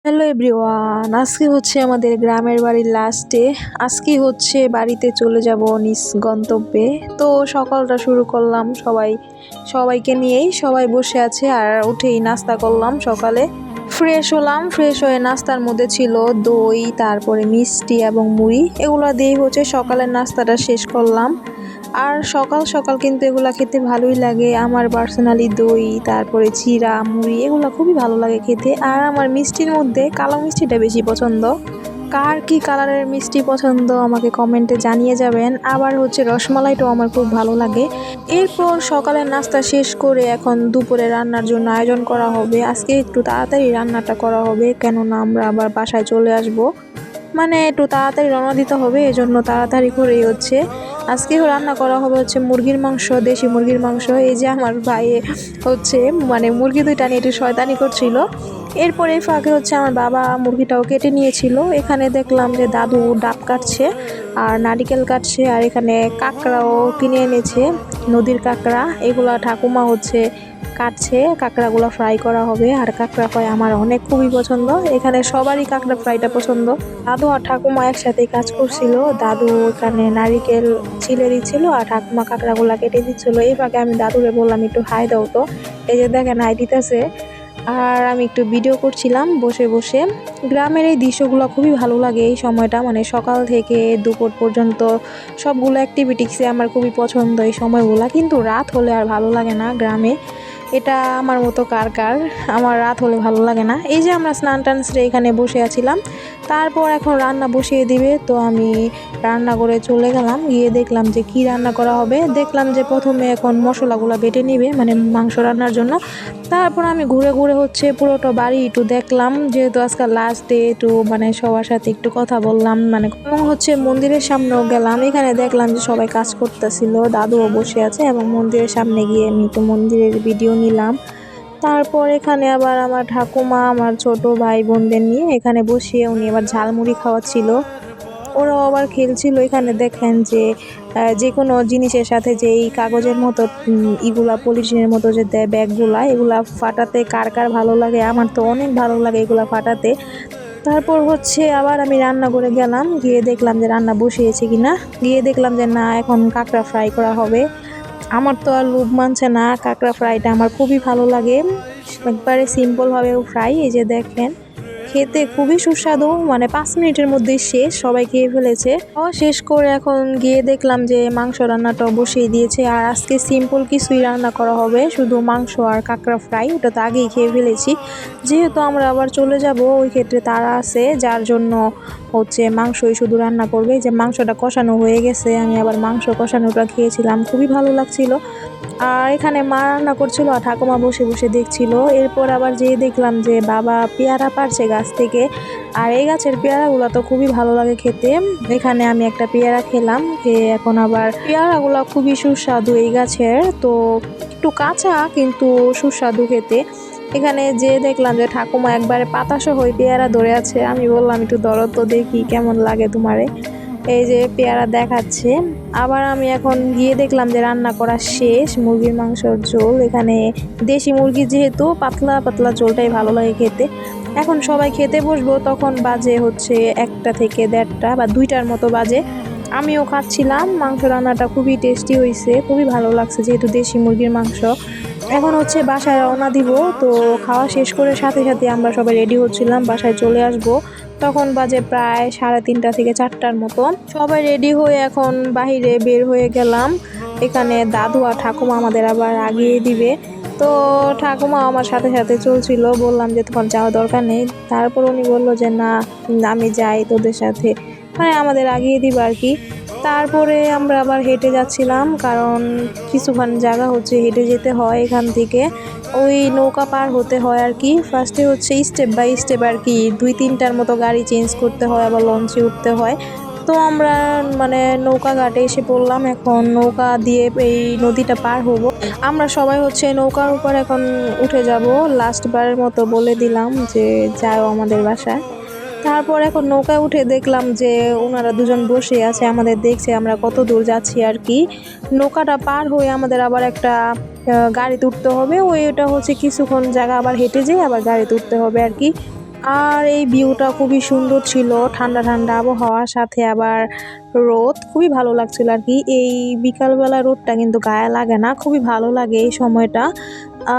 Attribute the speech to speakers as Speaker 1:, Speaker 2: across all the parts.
Speaker 1: Hello everyone, আজকে হচ্ছে আমাদের গ্রামের বাড়ির লাস্ট ডে। আজকে হচ্ছে বাড়িতে চলে যাব নিজ গন্তব্যে। তো সকালটা শুরু করলাম সবাইকে নিয়েই, সবাই বসে আছে আর উঠেই নাস্তা করলাম। সকালে ফ্রেশ হলাম, ফ্রেশ হয়ে নাস্তার মধ্যে ছিল দই, তারপরে মিষ্টি এবং মুড়ি। এগুলো দিয়েই হচ্ছে সকালের নাস্তাটা শেষ করলাম। আর সকাল সকাল কিন্তু এগুলা খেতে ভালোই লাগে। আমার পার্সোনালি দই, তারপরে চিড়া, মুড়ি এগুলো খুবই ভালো লাগে খেতে। আর আমার মিষ্টির মধ্যে কালো মিষ্টিটা বেশি পছন্দ। কার কি কালারের মিষ্টি পছন্দ আমাকে কমেন্টে জানিয়ে যাবেন। আবার হচ্ছে রসমালাইটাও আমার খুব ভালো লাগে। এরপর সকালের নাস্তা শেষ করে এখন দুপুরে রান্নার জন্য আয়োজন করা হবে। আজকে একটু তাড়াতাড়ি রান্নাটা করা হবে, কেননা আমরা আবার বাসায় চলে আসব। মানে একটু তাড়াতাড়ি রওনা দিতে হবে, এজন্য তাড়াতাড়ি করেই হচ্ছে আজকেও রান্না করা হবে হচ্ছে মুরগির মাংস, দেশি মুরগির মাংস। এই যে আমার ভাই হচ্ছে মানে মুরগি দুইটা নিয়ে একটু শয়তানি করছিল। এরপর এই ফাঁকে হচ্ছে আমার বাবা মুরগিটাও কেটে নিয়েছিল। এখানে দেখলাম যে দাদু ডাব কাটছে আর নারিকেল কাটছে, আর এখানে কাঁকড়াও কিনে এনেছে, নদীর কাঁকড়া। এগুলা ঠাকুমা হচ্ছে কাটছে, কাঁকড়াগুলো ফ্রাই করা হবে। আর কাঁকড়া ফ্রাই আমার অনেক খুবই পছন্দ, এখানে সবারই কাঁকড়া ফ্রাইটা পছন্দ। দাদু আর ঠাকুমা একসাথে কাজ করছিল। দাদু এখানে নারিকেল ছিলে দিচ্ছিল আর ঠাকুমা কাঁকড়াগুলা কেটে দিচ্ছিল। এই ফাঁকে আমি দাদুরে বললাম একটু হাই দাও তো। এই যে দেখেন হাই দিতেছে। আর আমি একটু ভিডিও করছিলাম বসে বসে। গ্রামের এই দৃশ্যগুলো খুবই ভালো লাগে এই সময়টা, মানে সকাল থেকে দুপুর পর্যন্ত সবগুলো অ্যাক্টিভিটিসে আমার খুবই পছন্দ এই সময়গুলো। কিন্তু রাত হলে আর ভালো লাগে না গ্রামে, এটা আমার মতো কার কার। আমার রাত হলে ভালো লাগে না। এই যে আমরা স্নান টান সেরে এখানে বসে আছিলাম, তারপর এখন রান্না বসিয়ে দিবে। তো আমি রান্না করে চলে গেলাম, গিয়ে দেখলাম যে কি রান্না করা হবে। দেখলাম যে প্রথমে এখন মশলাগুলো বেটে নিবে, মানে মাংস রান্নার জন্য। তারপর আমি ঘুরে ঘুরে হচ্ছে পুরোটা বাড়ি একটু দেখলাম, যেহেতু আজকাল লাস্ট ডে, একটু মানে সবার সাথে একটু কথা বললাম, মানে এবং হচ্ছে মন্দিরের সামনেও গেলাম। এখানে দেখলাম যে সবাই কাজ করতেছিল, দাদুও বসে আছে এবং মন্দিরের সামনে গিয়ে আমি একটু মন্দিরের ভিডিও নিলাম। তারপর এখানে আবার আমার ঠাকুমা আমার ছোট ভাই বোনদের নিয়ে এখানে বসিয়ে উনি আবার ঝালমুড়ি খাওয়াচ্ছিল। ওরাও আবার খেলছিল। এখানে দেখেন যে যে কোনো জিনিসের সাথে যে এই কাগজের মতো ইগুলা পলিথিনের মতো যে দেয় ব্যাগগুলা, এগুলা ফাটাতে কার কার ভালো লাগে? আমার তো অনেক ভালো লাগে এগুলা ফাটাতে। তারপর হচ্ছে আবার আমি রান্না করে গেলাম, গিয়ে দেখলাম যে রান্না বসিয়েছে কিনা। গিয়ে দেখলাম যে না, এখন কাঁকড়া ফ্রাই করা হবে। আমার তো আর লোভ মানছে না, কাঁকড়া ফ্রাইটা আমার খুবই ভালো লাগে, একবারে সিম্পলভাবে ফ্রাই। এই যে দেখেন খেতে খুবই সুস্বাদু, মানে 5 মিনিটের মধ্যেই শেষ, সবাই খেয়ে ফেলেছে। শেষ করে এখন গিয়ে দেখলাম যে মাংস রান্নাটাও বসিয়ে দিয়েছে। আর আজকে সিম্পল কিছুই রান্না করা হবে, শুধু মাংস আর কাঁকড়া ফ্রাই, ওটা তো আগেই খেয়ে ফেলেছি। যেহেতু আমরা আবার চলে যাব ওই ক্ষেত্রে তাড়া আছে, যার জন্য হচ্ছে মাংসই শুধু রান্না করবে। যে মাংসটা কষানো হয়ে গেছে, আমি আবার মাংস কষানোটা খেয়েছিলাম, খুবই ভালো লাগছিল। আর এখানে মা রান্না করছিল আর ঠাকুমা বসে বসে দেখছিল। এরপর আবার যেয়ে দেখলাম যে বাবা পেয়ারা পাড়ছে গাছ থেকে। আর এই গাছের পেয়ারাগুলো তো খুবই ভালো লাগে খেতে। এখানে আমি একটা পেয়ারা খেলাম, খেয়ে এখন আবার পেয়ারাগুলো খুবই সুস্বাদু এই গাছের, তো একটু কাঁচা কিন্তু সুস্বাদু খেতে। এখানে যে দেখলাম যে ঠাকুমা একবারে পাতাসহ ওই পেয়ারা ধরে আছে। আমি বললাম একটু ধরো তো দেখি কেমন লাগে তোমারে। এই যে পেয়ারা দেখাচ্ছে। আবার আমি এখন গিয়ে দেখলাম যে রান্না করা শেষ, মুরগির মাংসর ঝোল। এখানে দেশি মুরগি যেহেতু পাতলা পাতলা ঝোলটাই ভালো লাগে খেতে। এখন সবাই খেতে বসবো, তখন বাজে হচ্ছে 1টা থেকে 1:30 বা 2টার মতো বাজে। আমিও খাচ্ছিলাম। মাংস রান্নাটা খুবই টেস্টি হয়েছে, খুবই ভালো লাগছে যেহেতু দেশি মুরগির মাংস। এখন হচ্ছে বাসায় রওনা দিব। তো খাওয়া শেষ করে সাথে সাথে আমরা সবাই রেডি হচ্ছিলাম বাসায় চলে আসব। তখন বাজে প্রায় 3:30 থেকে 4টার মতো। সবাই রেডি হয়ে এখন বাহিরে বের হয়ে গেলাম। এখানে দাদু আর ঠাকুমা আমাদের আবার আগিয়ে দিবে। তো ঠাকুমা আমার সাথে সাথে চলছিল, বললাম যে তোমার যাওয়া দরকার নেই। তারপর উনি বললো যে না, আমি যাই তোদের সাথে, মানে আমাদের আগিয়ে দিবে আর কি। তারপরে আমরা আবার হেঁটে যাচ্ছিলাম, কারণ কিছুক্ষণ জায়গা হচ্ছে হেঁটে যেতে হয় এখান থেকে, ওই নৌকা পার হতে হয় আর কি। ফার্স্টে হচ্ছে স্টেপ বাই স্টেপ আর কি 2-3টার মতো গাড়ি চেঞ্জ করতে হয়, আবার লঞ্চে উঠতে হয়। তো আমরা মানে নৌকা ঘাটে এসে পড়লাম, এখন নৌকা দিয়ে এই নদীটা পার হব। আমরা সবাই হচ্ছে নৌকার উপর এখন উঠে যাব, লাস্ট বারের মতো বলে দিলাম যে যাও আমাদের বাসায়। তারপর এখন নৌকায় উঠে দেখলাম যে ওনারা দুজন বসে আছে, আমাদের দেখছে আমরা কত দূর যাচ্ছি আর কি। নৌকাটা পার হয়ে আমাদের আবার একটা গাড়িতে উঠতে হবে, ওইটা হচ্ছে কিছুক্ষণ জায়গা আবার হেঁটে যেয়ে আবার গাড়িতে উঠতে হবে আর কি। আর এই ভিউটা খুবই সুন্দর ছিল, ঠান্ডা ঠান্ডা আবহাওয়ার সাথে আবার রোদ, খুবই ভালো লাগছিল আর কি। এই বিকালবেলা রোদটা কিন্তু গায়ে লাগে না, খুবই ভালো লাগে এই সময়টা।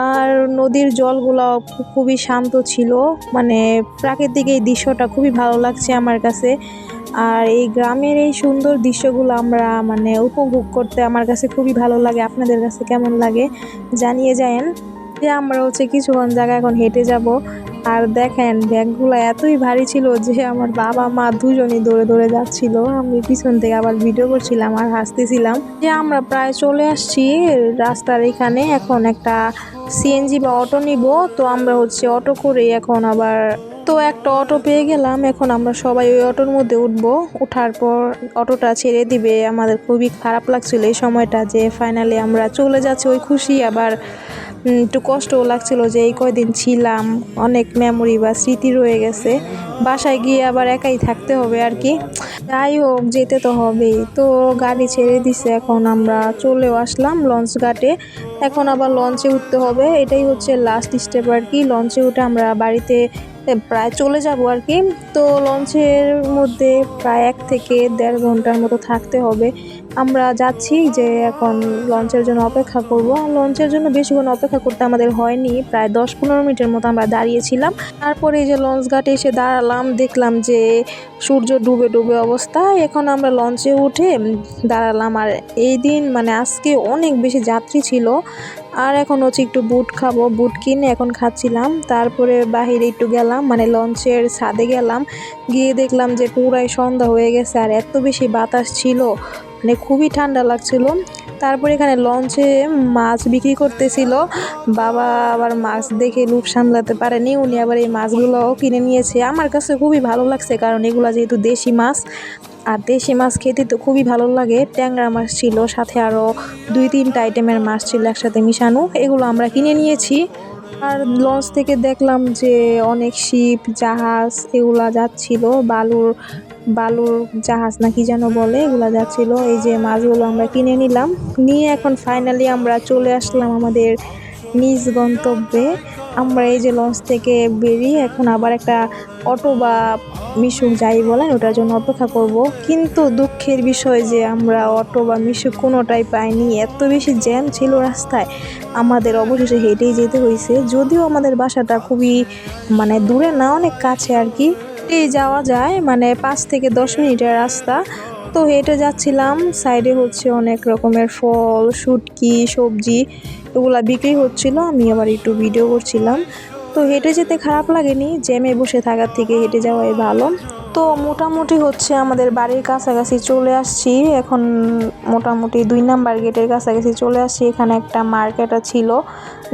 Speaker 1: আর নদীর জলগুলো খুবই শান্ত ছিল, মানে প্রাকৃতিক এই দৃশ্যটা খুবই ভালো লাগছে আমার কাছে। আর এই গ্রামের এই সুন্দর দৃশ্যগুলো আমরা মানে উপভোগ করতে আমার কাছে খুবই ভালো লাগে। আপনাদের কাছে কেমন লাগে জানিয়ে যায়েন। যে আমরা হচ্ছে কিছুক্ষণ জায়গা এখন হেঁটে যাব। আর দেখেন ব্যাগগুলো এতই ভারী ছিল যে আমার বাবা মা দুজনই দৌড়ে দৌড়ে যাচ্ছিল, আমি পিছন থেকে আবার ভিডিও করছিলাম আর হাসতেছিলাম। যে আমরা প্রায় চলে আসছি রাস্তার এখানে, এখন একটা সিএনজি বা অটো নিব। তো আমরা হচ্ছে অটো করে এখন আবার একটা অটো পেয়ে গেলাম, এখন আমরা সবাই ওই অটোর মধ্যে উঠবো। ওঠার পর অটোটা ছেড়ে দিবে। আমাদের খুবই খারাপ লাগছিল এই সময়টা যে ফাইনালি আমরা চলে যাচ্ছি, ওই খুশি আবার একটু কষ্টও লাগছিল যে এই কয়দিন ছিলাম, অনেক মেমোরি বা স্মৃতি রয়ে গেছে। বাসায় গিয়ে আবার একাই থাকতে হবে আর কি। যাই হোক, যেতে তো হবেই। তো গাড়ি ছেড়ে দিছে, এখন আমরা চলেও আসলাম লঞ্চ ঘাটে। এখন আবার লঞ্চে উঠতে হবে, এটাই হচ্ছে লাস্ট স্টেপ আর কি। লঞ্চে উঠে আমরা বাড়িতে প্রায় চলে যাব আর কি। তো লঞ্চের মধ্যে প্রায় 1 থেকে 1.5 ঘন্টার মতো থাকতে হবে। আমরা যাচ্ছি যে এখন লঞ্চের জন্য অপেক্ষা করব। লঞ্চের জন্য বেশিক্ষণ অপেক্ষা করতে আমাদের হয়নি, প্রায় 10-15 মিনিটের মতো আমরা দাঁড়িয়েছিলাম। তারপরে এই যে লঞ্চ ঘাটে এসে দাঁড়ালাম, দেখলাম যে সূর্য ডুবে ডুবে অবস্থা। এখন আমরা লঞ্চে উঠে দাঁড়ালাম। আর এই দিন মানে আজকে অনেক বেশি যাত্রী ছিল। আর এখন হচ্ছে একটু বুট খাবো, বুট কিনে এখন খাচ্ছিলাম। তারপরে বাহিরে একটু গেলাম, মানে লঞ্চের ছাদে গেলাম, গিয়ে দেখলাম যে পুরাই সন্ধ্যা হয়ে গেছে আর এত বেশি বাতাস ছিল, মানে খুবই ঠান্ডা লাগছিল। তারপরে এখানে লঞ্চে মাছ বিক্রি করতেছিল, বাবা আবার মাছ দেখে লোভ সামলাতে পারেনি, উনি আবার এই মাছগুলোও কিনে নিয়েছে। আমার কাছে খুবই ভালো লাগছে, কারণ এগুলো যেহেতু দেশি মাছ, আর দেশি মাছ খেতে তো খুবই ভালো লাগে। ট্যাংরা মাছ ছিল, সাথে আরও 2-3টা আইটেমের মাছ ছিল একসাথে মিশানো, এগুলো আমরা কিনে নিয়েছি। আর লঞ্চ থেকে দেখলাম যে অনেক শিপ জাহাজ এগুলা যাচ্ছিল, বালুর বালুর জাহাজ না কি যেন বলে, এগুলা যাচ্ছিল। এই যে মাছগুলো আমরা কিনে নিলাম, নিয়ে এখন ফাইনালি আমরা চলে আসলাম আমাদের নিজ গন্তব্যে। আমরা এই যে লঞ্চ থেকে বেরিয়ে এখন আবার একটা অটো বা মিশুক যাই বলেন ওটার জন্য অপেক্ষা করব। কিন্তু দুঃখের বিষয় যে আমরা অটো বা মিশুক কোনোটাই পাইনি, এত বেশি জ্যাম ছিল রাস্তায়, আমাদের অবশেষে হেঁটেই যেতে হয়েছে। যদিও আমাদের বাসাটা খুবই মানে দূরে না, অনেক কাছে আর কি, হেঁটেই যাওয়া যায়, মানে 5 থেকে 10 মিনিটের রাস্তা। তো হেঁটে যাচ্ছিলাম, সাইডে হচ্ছে অনেক রকমের ফল, শুটকি, সবজি এগুলা বিক্রি হচ্ছিল, আমি আবার একটু ভিডিও করছিলাম। তো হেঁটে যেতে খারাপ লাগেনি, জ্যামে বসে থাকার থেকে হেঁটে যাওয়াই ভালো। তো মোটামুটি হচ্ছে আমাদের বাড়ির কাছাকাছি চলে আসছি, এখন মোটামুটি 2 নাম্বার গেটের কাছাকাছি চলে আসছি। এখানে একটা মার্কেট ছিল,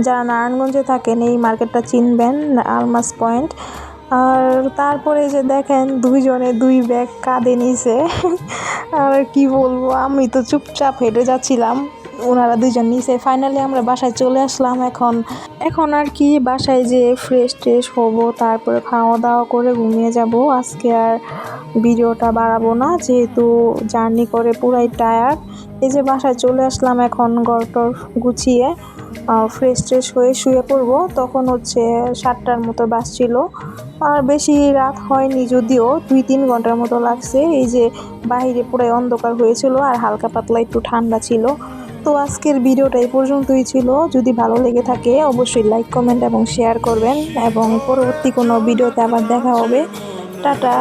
Speaker 1: যারা নারায়ণগঞ্জে থাকেন এই মার্কেটটা চিনবেন, আলমাস পয়েন্ট। আর তারপরে যে দেখেন দুইজনে 2 ব্যাগ কাঁধে নিছে আর কি বলবো, আমি তো চুপচাপ হেঁটে যাচ্ছিলাম, ওনারা দুইজন নিচে। ফাইনালি আমরা বাসায় চলে আসলাম। এখন আর কি বাসায় যে ফ্রেশ ট্রেশ হবো, তারপরে খাওয়া দাওয়া করে ঘুমিয়ে যাব। আজকে আর ভিডিওটা বাড়াবো না, যেহেতু জার্নি করে পুরাই টায়ার্ড। এই যে বাসায় চলে আসলাম, এখন ঘরটর গুছিয়ে ফ্রেশ ট্রেশ হয়ে শুয়ে পড়বো। তখন হচ্ছে 7টার মতো বাজছিল, আর বেশি রাত হয়নি, যদিও 2-3 ঘন্টার মতো লাগছে। এই যে বাইরে পুরাই অন্ধকার হয়েছিল আর হালকা পাতলা একটু ঠান্ডা ছিল। তো আজকের ভিডিওটা এই পর্যন্তই ছিল। যদি ভালো লেগে থাকে অবশ্যই লাইক, কমেন্ট এবং শেয়ার করবেন, এবং পরবর্তী কোনো ভিডিওতে আবার দেখা হবে। টাটা।